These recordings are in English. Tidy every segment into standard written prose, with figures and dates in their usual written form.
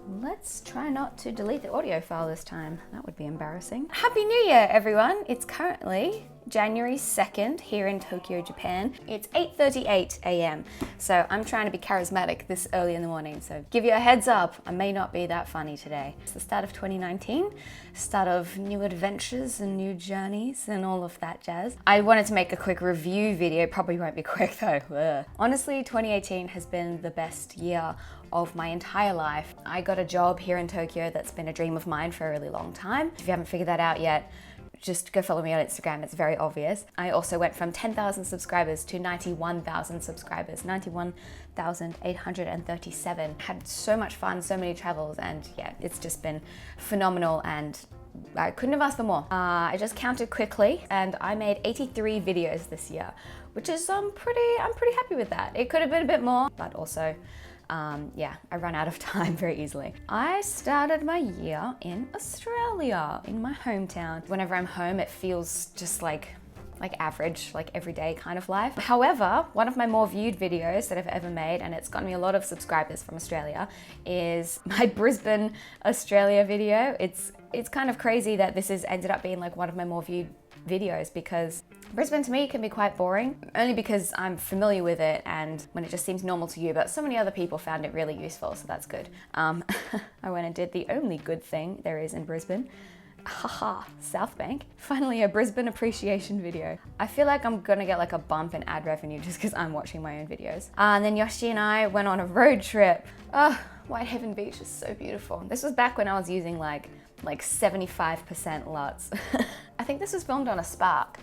Let's try not to delete the audio file this time. That would be embarrassing. Happy New Year, everyone. It's currently January 2nd here in Tokyo, Japan. It's 8:38 a.m. So I'm trying to be charismatic this early in the morning. So give you a heads up, I may not be that funny today. It's the start of 2019, start of new adventures and new journeys and all of that jazz. I wanted to make a quick review video, probably won't be quick though. Ugh. Honestly, 2018 has been the best year of my entire life. I got a job here in Tokyo that's been a dream of mine for a really long time. If you haven't figured that out yet, just go follow me on Instagram, it's very obvious. I also went from 10,000 subscribers to 91,000 subscribers, 91,837. Had so much fun, so many travels, and yeah, it's just been phenomenal and I couldn't have asked for more. I just counted quickly and I made 83 videos this year, which is I'm pretty happy with that. It could have been a bit more, but also yeah, I run out of time very easily. I started my year in Australia, in my hometown. Whenever I'm home, it feels just like average, like everyday kind of life. However, one of my more viewed videos that I've ever made, and it's gotten me a lot of subscribers from Australia, is my Brisbane, Australia video. It's kind of crazy that this has ended up being like one of my more viewed videos because Brisbane to me can be quite boring, only because I'm familiar with it and when it just seems normal to you, but so many other people found it really useful, so that's good. I went and did the only good thing there is in Brisbane. Haha, South Bank. Finally a Brisbane appreciation video. I feel like I'm gonna get like a bump in ad revenue just because I'm watching my own videos. And then Yoshi and I went on a road trip. Whitehaven Beach is so beautiful. This was back when I was using like 75% LUTs. I think this was filmed on a Spark.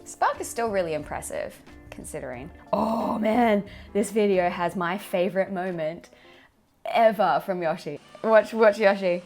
Spark is still really impressive, considering. Oh man, this video has my favorite moment ever from Yoshi. Watch Yoshi.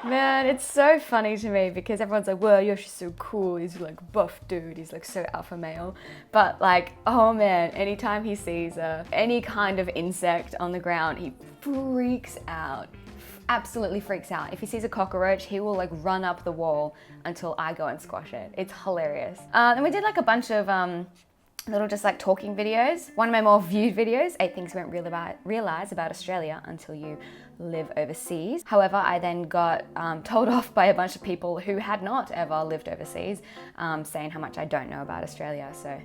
Man, it's so funny to me because everyone's like, whoa, Yoshi's so cool, he's like buff dude, he's like so alpha male. But like, oh man, anytime he sees any kind of insect on the ground, he freaks out. Absolutely freaks out. If he sees a cockroach, he will like run up the wall until I go and squash it. It's hilarious. And we did like a bunch of little just like talking videos. One of my more viewed videos, 8 things you won't realize about Australia until you live overseas. However, I then got told off by a bunch of people who had not ever lived overseas, saying how much I don't know about Australia. So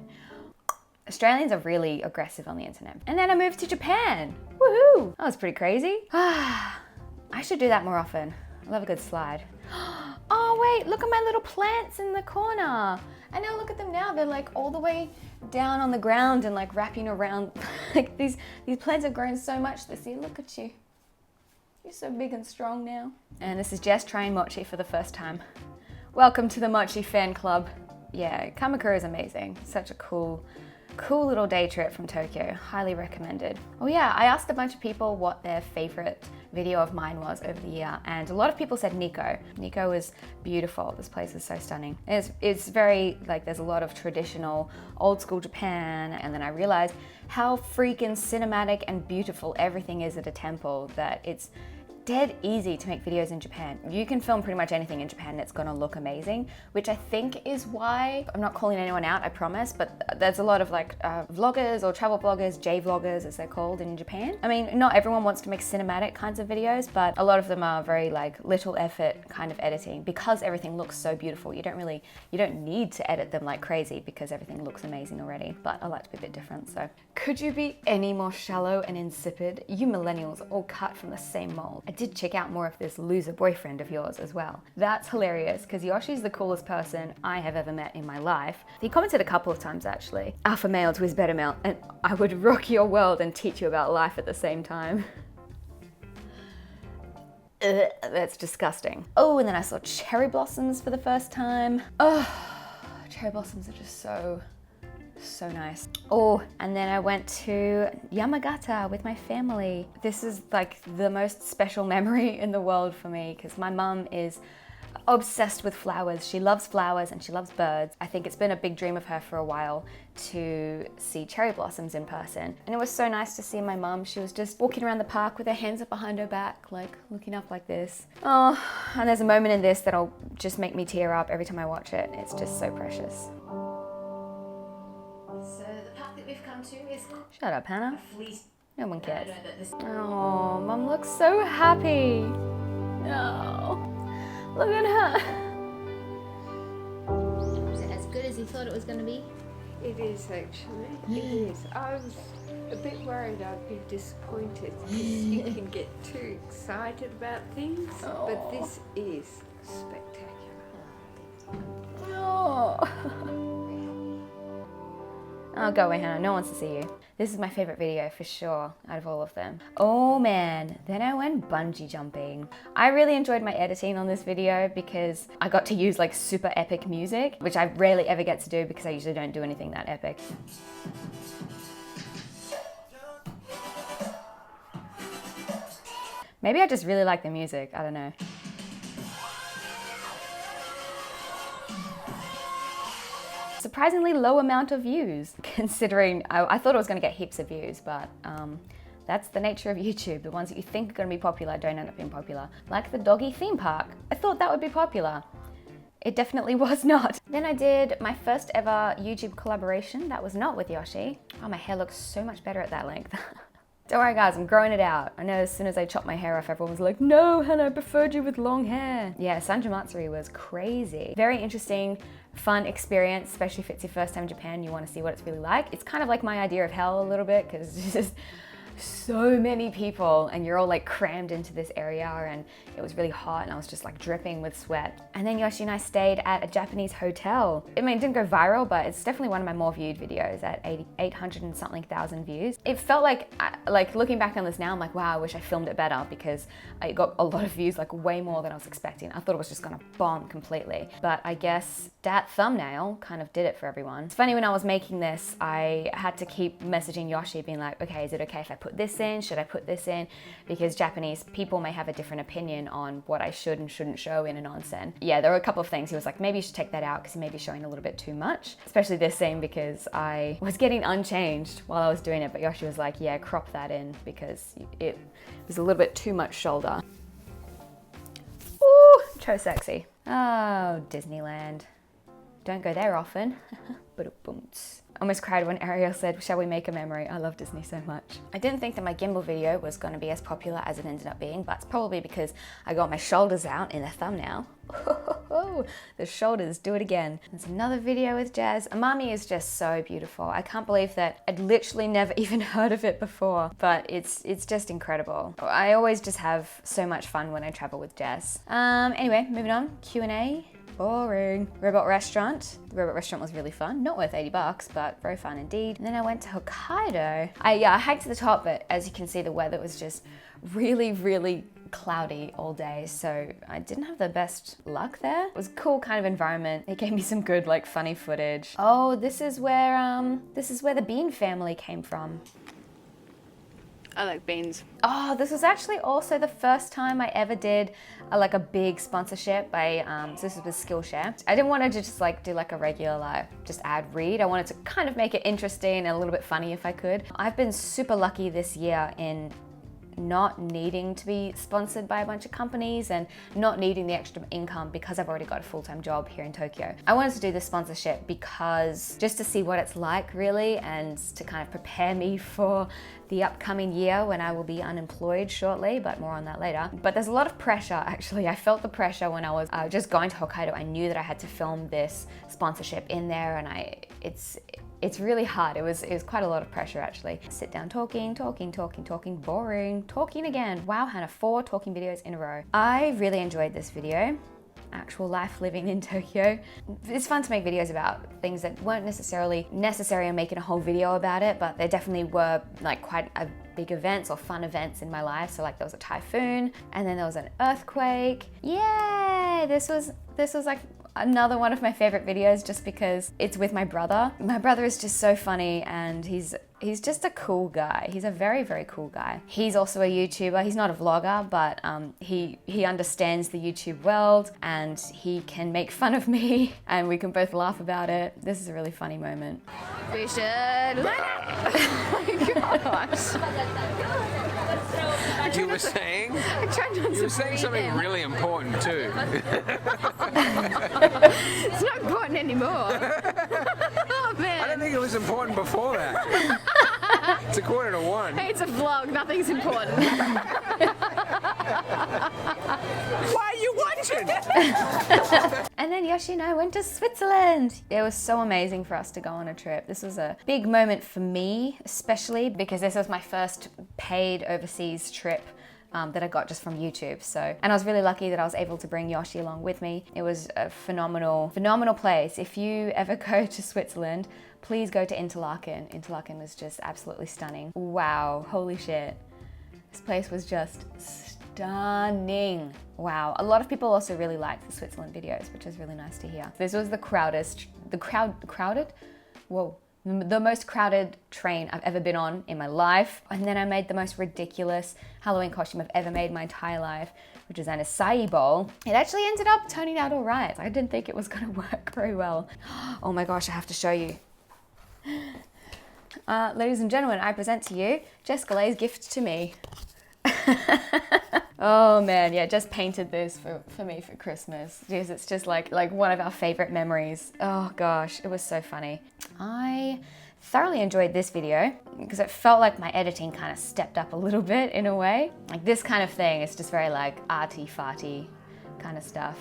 Australians are really aggressive on the internet. And then I moved to Japan. Woohoo! That was pretty crazy. I should do that more often. I love a good slide. Oh wait, look at my little plants in the corner. And now look at them now. They're like all the way down on the ground and like wrapping around. Like these plants have grown so much this year. Look at you. You're so big and strong now. And this is Jess trying mochi for the first time. Welcome to the Mochi fan club. Yeah, Kamakura is amazing. Such a cool little day trip from Tokyo. Highly recommended. Oh yeah, I asked a bunch of people what their favorite video of mine was over the year, and a lot of people said Nikko. Nikko was beautiful. This place is so stunning. It's very, like, there's a lot of traditional old school Japan, and then I realized how freaking cinematic and beautiful everything is at a temple, that it's dead easy to make videos in Japan. You can film pretty much anything in Japan and it's gonna look amazing, which I think is why, I'm not calling anyone out, I promise, but there's a lot of like vloggers or travel bloggers, J-vloggers as they're called in Japan. I mean, not everyone wants to make cinematic kinds of videos, but a lot of them are very like little effort kind of editing because everything looks so beautiful. You don't need to edit them like crazy because everything looks amazing already, but I like to be a bit different, so. Could you be any more shallow and insipid? You millennials are all cut from the same mold. I did check out more of this loser boyfriend of yours as well. That's hilarious because Yoshi's the coolest person I have ever met in my life. He commented a couple of times actually. Alpha male to his beta male, and I would rock your world and teach you about life at the same time. Ugh, that's disgusting. Oh, and then I saw cherry blossoms for the first time. Oh, cherry blossoms are just so nice. Oh, and then I went to Yamagata with my family. This is like the most special memory in the world for me because my mum is obsessed with flowers. She loves flowers and she loves birds. I think it's been a big dream of her for a while to see cherry blossoms in person. And it was so nice to see my mum. She was just walking around the park with her hands up behind her back, like looking up like this. Oh, and there's a moment in this that'll just make me tear up every time I watch it. It's just so precious. So the park that we've come to is Shut up, Hannah. a flea. No one cares. No, but this. Oh, Mum looks so happy. Oh, look at her. Is it as good as you thought it was going to be? It is actually. It is. I was a bit worried I'd be disappointed because you can get too excited about things, but this is spectacular. Oh. Oh, go away, Hannah. No one wants to see you. This is my favorite video for sure out of all of them. Oh man, then I went bungee jumping. I really enjoyed my editing on this video because I got to use like super epic music, which I rarely ever get to do because I usually don't do anything that epic. Maybe I just really like the music, I don't know. Surprisingly low amount of views, considering I thought it was going to get heaps of views, but that's the nature of YouTube. The ones that you think are going to be popular don't end up being popular. Like the doggy theme park. I thought that would be popular. It definitely was not. Then I did my first ever YouTube collaboration. That was not with Yoshi. Oh, my hair looks so much better at that length. Don't worry guys, I'm growing it out. I know as soon as I chopped my hair off, everyone was like, no, Hannah, I preferred you with long hair. Yeah, Sanju Matsuri was crazy. Very interesting, fun experience, especially if it's your first time in Japan, you want to see what it's really like. It's kind of like my idea of hell a little bit, because it's just so many people and you're all like crammed into this area, and it was really hot and I was just like dripping with sweat. And then Yoshi and I stayed at a Japanese hotel. I mean, it didn't go viral, but it's definitely one of my more viewed videos at 800 and something thousand views. It felt like looking back on this now, I'm like, wow, I wish I filmed it better, because I got a lot of views, like way more than I was expecting. I thought it was just gonna bomb completely, but I guess that thumbnail kind of did it for everyone. It's funny, when I was making this, I had to keep messaging Yoshi being like, okay, is it okay if I put this in? Should I put this in? Because Japanese people may have a different opinion on what I should and shouldn't show in an onsen. Yeah, there were a couple of things. He was like, maybe you should take that out because you may be showing a little bit too much, especially this scene because I was getting unchanged while I was doing it, but Yoshi was like, yeah, crop that in because it was a little bit too much shoulder. Ooh, so sexy. Oh, Disneyland. Don't go there often. Almost cried when Ariel said, shall we make a memory? I love Disney so much. I didn't think that my gimbal video was going to be as popular as it ended up being, but it's probably because I got my shoulders out in the thumbnail. The shoulders, do it again. There's another video with Jazz. Amami is just so beautiful. I can't believe that I'd literally never even heard of it before, but it's just incredible. I always just have so much fun when I travel with Jazz. Anyway, moving on, Q&A. Boring. Robot Restaurant. The Robot Restaurant was really fun. Not worth 80 bucks, but very fun indeed. And then I went to Hokkaido. I hiked to the top, but as you can see, the weather was just really, really cloudy all day, so I didn't have the best luck there. It was a cool kind of environment. It gave me some good, like, funny footage. Oh, this is where the Bean family came from. I like beans. Oh, this was actually also the first time I ever did a big sponsorship by, so this was with Skillshare. I didn't want to just do like a regular just ad read. I wanted to kind of make it interesting and a little bit funny if I could. I've been super lucky this year in not needing to be sponsored by a bunch of companies and not needing the extra income because I've already got a full-time job here in Tokyo. I wanted to do this sponsorship because just to see what it's like really, and to kind of prepare me for the upcoming year when I will be unemployed shortly, but more on that later. But there's a lot of pressure actually. I felt the pressure when I was just going to Hokkaido. I knew that I had to film this sponsorship in there, and it's really hard. It was quite a lot of pressure actually. Sit down talking, boring, talking again. Wow, Hannah, 4 talking videos in a row. I really enjoyed this video. Actual life living in Tokyo. It's fun to make videos about things that weren't necessarily necessary and making a whole video about it, but there definitely were quite a big events or fun events in my life. So there was a typhoon, and then there was an earthquake. Yay! This was like Another one of my favorite videos just because it's with my brother. My brother is just so funny and he's just a cool guy. He's a very, very cool guy. He's also a YouTuber. He's not a vlogger, but he understands the YouTube world and he can make fun of me and we can both laugh about it. This is a really funny moment. We should You were saying? I tried not You to were saying breathe something in. really important too. It's not important anymore. Oh I man. don't think it was important before that. It's 1:45. Hey, it's a vlog. Nothing's important. Why are you watching? And then Yoshi and I went to Switzerland. It was so amazing for us to go on a trip. This was a big moment for me, especially because this was my first paid overseas trip that I got just from YouTube. And I was really lucky that I was able to bring Yoshi along with me. It was a phenomenal place. If you ever go to Switzerland, please go to Interlaken. Interlaken is just absolutely stunning. Wow, holy shit. This place was just stunning. Wow. A lot of people also really liked the Switzerland videos, which is really nice to hear. This was the most crowded train I've ever been on in my life. And then I made the most ridiculous Halloween costume I've ever made in my entire life, which is an acai bowl. It actually ended up turning out all right. I didn't think it was gonna work very well. Oh my gosh, I have to show you. Ladies and gentlemen, I present to you Jessica Lay's gift to me. Oh man, yeah, just painted this for me for Christmas because it's just like one of our favorite memories. Oh gosh, it was so funny. I thoroughly enjoyed this video because it felt like my editing kind of stepped up a little bit in a way. Like this kind of thing, it's just very like arty-farty kind of stuff.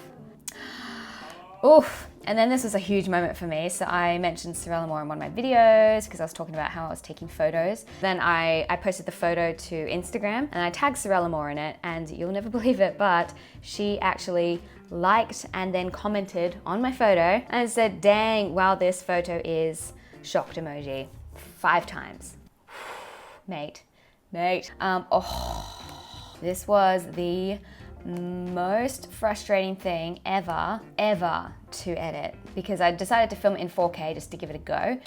Oof. And then this was a huge moment for me. So I mentioned Sorella Moore in one of my videos because I was talking about how I was taking photos. Then I posted the photo to Instagram and I tagged Sorella Moore in it, and you'll never believe it, but she actually liked and then commented on my photo and said, dang, wow, this photo is shocked emoji 5 times. Mate. This was the most frustrating thing ever to edit because I decided to film it in 4K just to give it a go.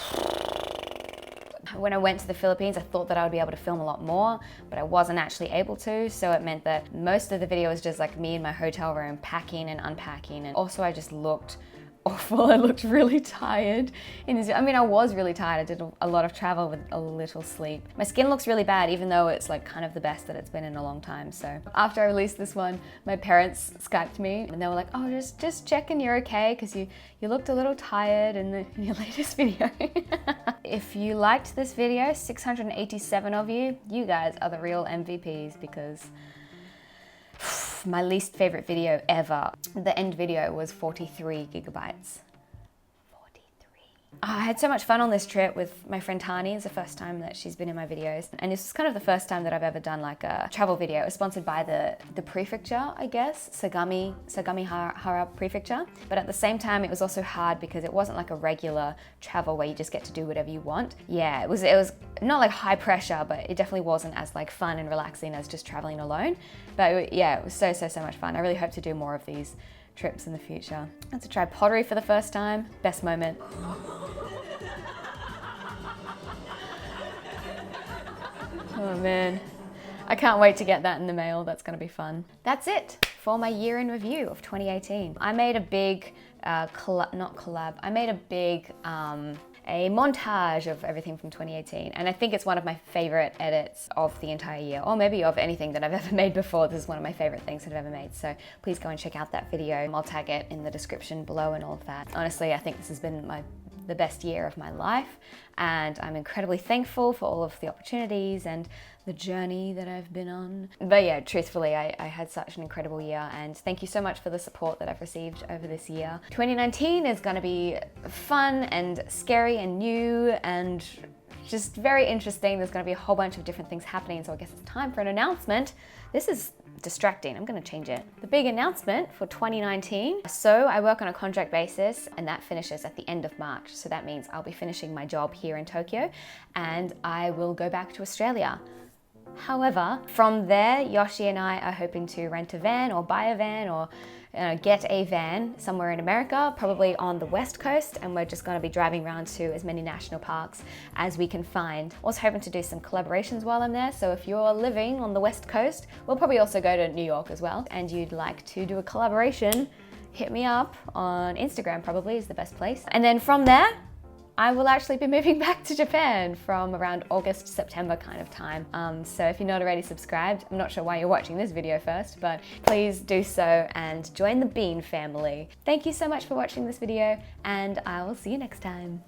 When I went to the Philippines, I thought that I would be able to film a lot more, but I wasn't actually able to, so it meant that most of the video was just like me in my hotel room packing and unpacking, and also I just looked awful. I looked really tired. I was really tired. I did a lot of travel with a little sleep. My skin looks really bad, even though it's like kind of the best that it's been in a long time. So after I released this one, my parents Skyped me and they were like, oh, just checking you're okay because you looked a little tired in your latest video. If you liked this video, 687 of you guys are the real MVPs because my least favorite video ever. The end video was 43 gigabytes. 43. I had so much fun on this trip with my friend Tani. It's the first time that she's been in my videos. And this is kind of the first time that I've ever done like a travel video. It was sponsored by the prefecture, I guess, Sagamihara Prefecture. But at the same time, it was also hard because it wasn't like a regular travel where you just get to do whatever you want. Yeah, it was not like high pressure, but it definitely wasn't as like fun and relaxing as just traveling alone. But yeah, it was so much fun. I really hope to do more of these trips in the future. I had to try pottery for the first time. Best moment. Oh man, I can't wait to get that in the mail. That's gonna be fun. That's it for my year in review of 2018. I made a big a montage of everything from 2018, and I think it's one of my favorite edits of the entire year, or maybe of anything that I've ever made before. This is one of my favorite things that I've ever made, so please go and check out that video. I'll tag it in the description below and all of that. Honestly, I think this has been the best year of my life, and I'm incredibly thankful for all of the opportunities and the journey that I've been on. But yeah, truthfully, I had such an incredible year, and thank you so much for the support that I've received over this year. 2019 is gonna be fun and scary and new and just very interesting. There's gonna be a whole bunch of different things happening, so I guess it's time for an announcement. This is distracting, I'm gonna change it. The big announcement for 2019. So I work on a contract basis and that finishes at the end of March. So that means I'll be finishing my job here in Tokyo and I will go back to Australia. However, from there, Yoshi and I are hoping to rent a van or buy a van or get a van somewhere in America, probably on the West Coast, and we're just going to be driving around to as many national parks as we can find. Also hoping to do some collaborations while I'm there, so if you're living on the West Coast, we'll probably also go to New York as well, and you'd like to do a collaboration, hit me up on Instagram, probably is the best place. And then from there, I will actually be moving back to Japan from around August, September kind of time. So if you're not already subscribed, I'm not sure why you're watching this video first, but please do so and join the Bean family. Thank you so much for watching this video, and I will see you next time.